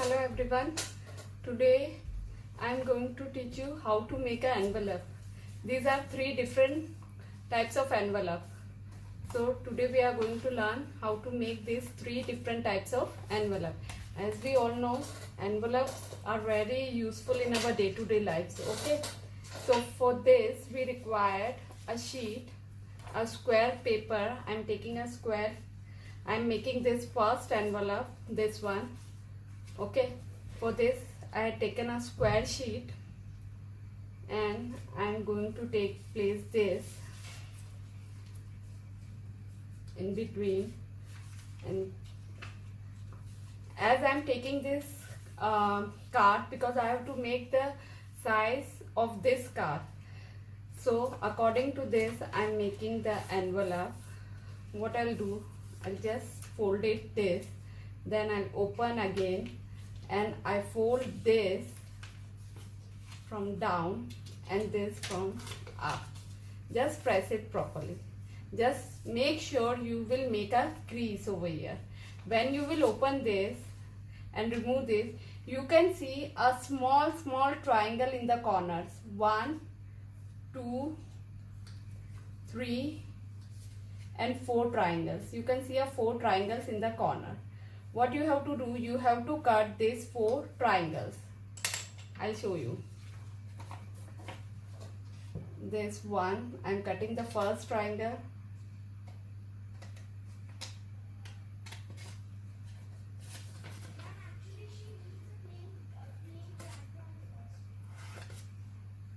Hello everyone. Today I am going to teach you how to make an envelope. These are three different types of envelope. So today we are going to learn how to make these three different types of envelope. As we all know, envelopes are very useful in our day-to-day lives. Okay. So for this we required a sheet, a square paper. I am taking a square. I am making this first envelope, this one. Okay, for this I had taken a square sheet and I am going to place this in between, and as I am taking this card, because I have to make the size of this card, so according to this I am making the envelope. What I'll do, I'll just fold it this, then I'll open again and I fold this from down and this from up. Just press it properly. Just make sure you will make a crease over here. When you will open this and remove this, you can see a small triangle in the corners. 1, 2, 3 and 4 triangles. You can see 4 triangles in the corner. What you have to do, you have to cut these 4 triangles. I'll show you. This one, I'm cutting the first triangle.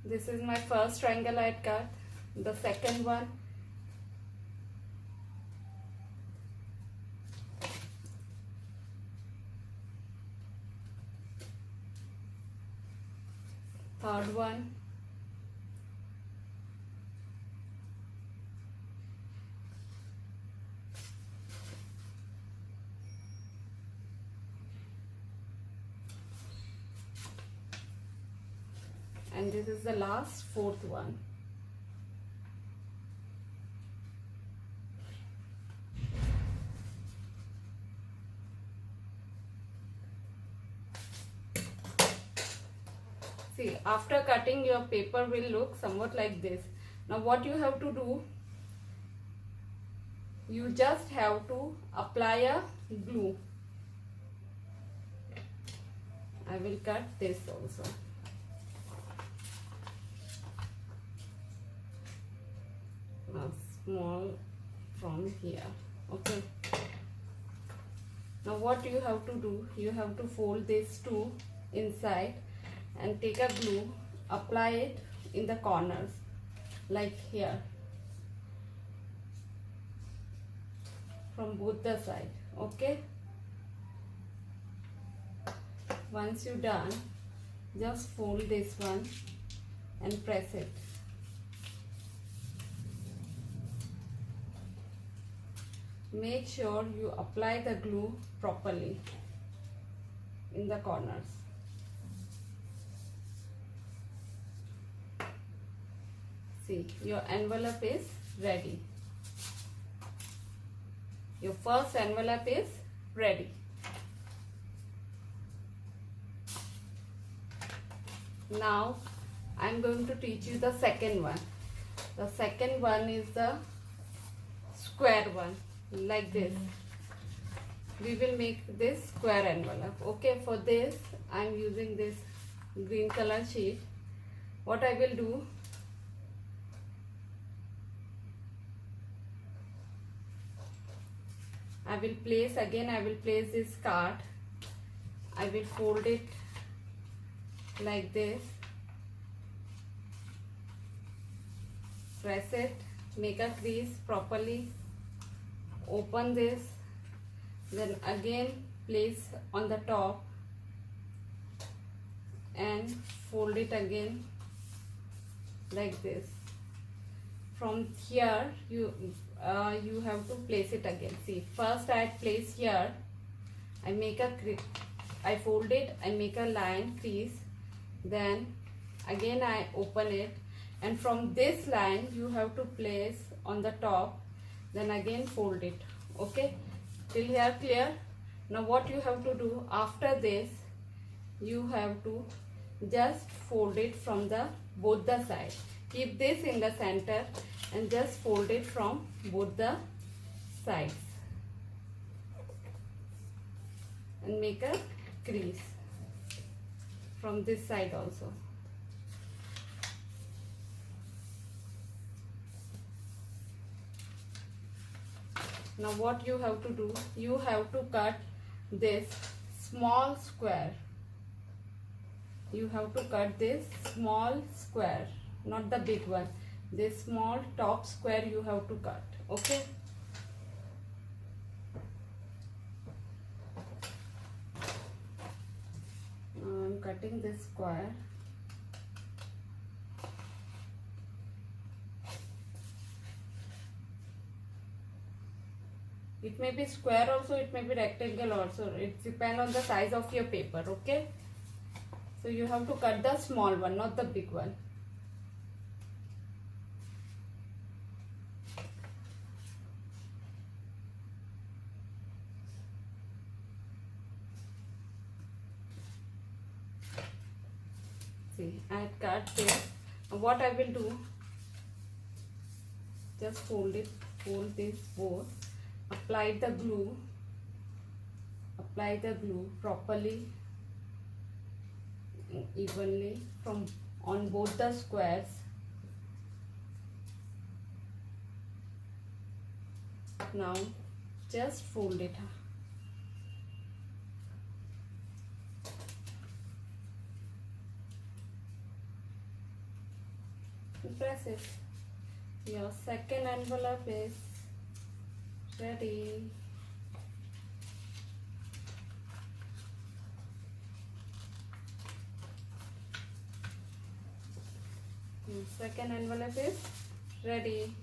This is my first triangle I had cut. The second one. Third one. And this is the last, fourth one. See, after cutting, your paper will look somewhat like this. Now what you have to do, you just have to apply a glue. I will cut this also. Now small from here. Okay. Now what you have to do, you have to fold these two inside and take a glue, apply it in the corners like here from both the sides. Okay, once you're done, just fold this one and press it. Make sure you apply the glue properly in the corners. See, your envelope is ready. Your first envelope is ready. Now I am going to teach you the second one. The second one is the square one, like this. We will make this square envelope. Okay, for this I am using this green color sheet. What I will do, I will place this card. I will fold it like this. Press it, make a crease properly. Open this, then again place on the top and fold it again like this. From here you have to place it again. See, first I place here, I fold it, I make a line crease, then again I open it, and from this line you have to place on the top, then again fold it. Okay, till here clear? Now what you have to do, after this you have to just fold it from the both the sides. Keep this in the center and just fold it from both the sides and make a crease from this side also. Now what you have to do, you have to cut this small square. You have to cut this small square, not the big one. This small top square you have to cut, okay? Now I'm cutting this square. It may be square also, it may be rectangle also. It depends on the size of your paper, okay? So you have to cut the small one, not the big one. See, I cut this. What I will do, just fold it, fold this both. Apply the glue properly, evenly from on both the squares. Now just fold it. Press it. Your second envelope is ready. Second envelope is ready.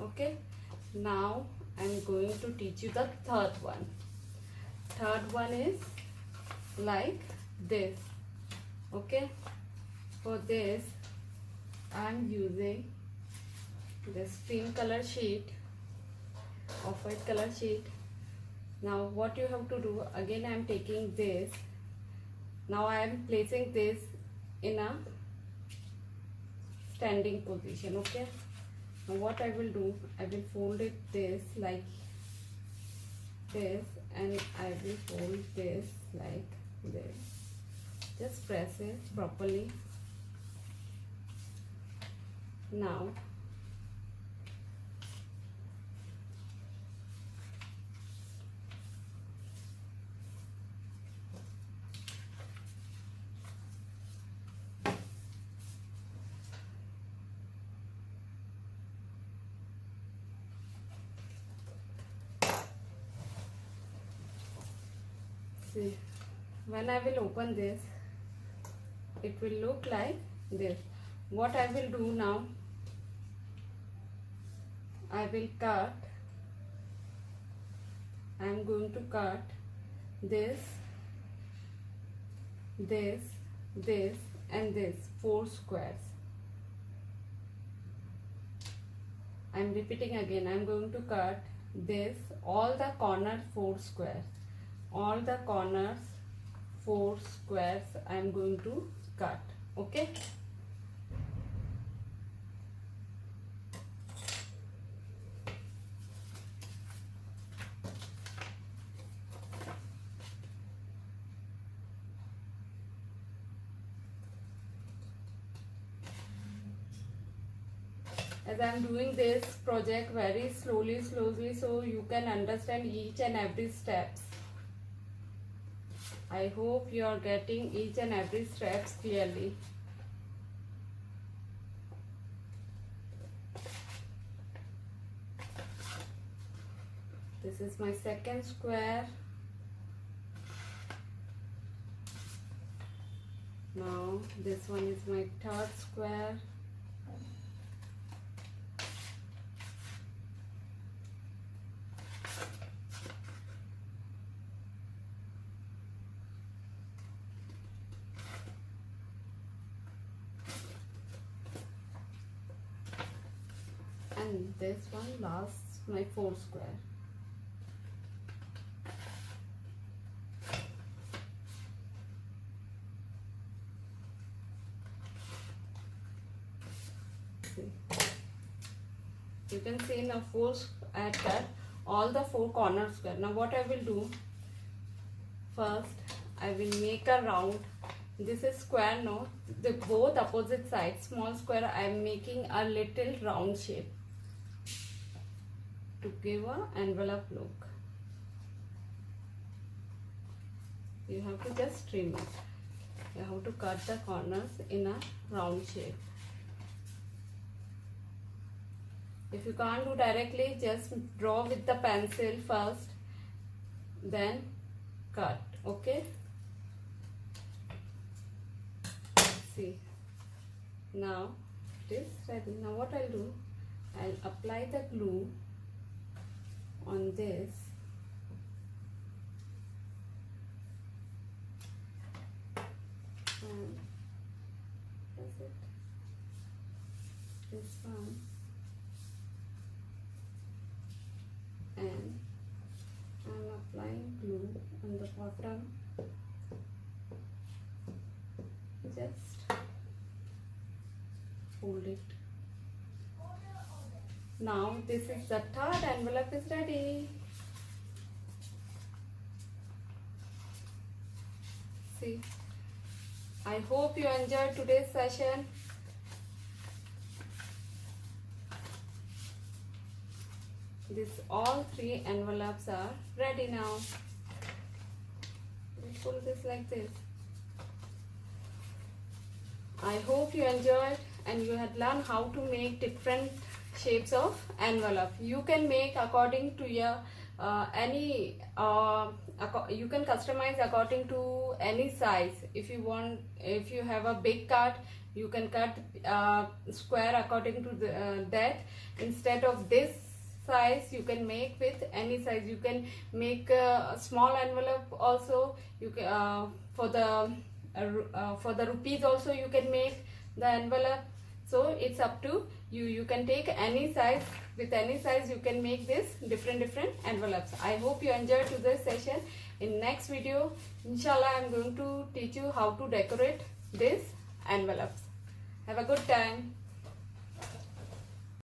Okay, now I'm going to teach you the third one. Third one is like this. Okay, for this I'm using this cream color sheet, off-white color sheet. Now what you have to do, again I am taking this. Now I am placing this in a standing position. Okay, now what I will do, I will fold it this like this and I will fold this like this. Just press it properly. Now see, when I will open this, it will look like this. What I will do now, I will cut, I am going to cut this, this, this and this 4 squares. I am repeating again, I am going to cut this, all the corner 4 squares. All the corners 4 squares I am going to cut. Okay. As I am doing this project very slowly, so you can understand each and every steps. I hope you are getting each and every steps clearly. This is my second square. Now this one is my third square. And this one lasts my 4 square. See, you can see now I had cut all the 4 corner square. Now what I will do, first I will make a round. This is square, no, the both opposite sides small square. I am making a little round shape to give a envelope look. You have to just trim it. You have to cut the corners in a round shape. If you can't do directly, just draw with the pencil first, then cut. Okay, see, now it is ready. Now what I'll do, I'll apply the glue on this. And that's it. This one. And I'm applying glue on the bottom. Just hold it. Now this is the third envelope is ready. See, I hope you enjoyed today's session. This all 3 envelopes are ready now. We pull this like this. I hope you enjoyed and you had learned how to make different shapes of envelope. You can make according to your you can customize according to any size. If you want, if you have a big card, you can cut square according to that. Instead of this size, you can make with any size. You can make a small envelope also. You can for the rupees also you can make the envelope. So it's up to you. You can take any size. With any size you can make this different envelopes. I hope you enjoyed today's session. In next video, inshallah, I am going to teach you how to decorate these envelopes. Have a good time.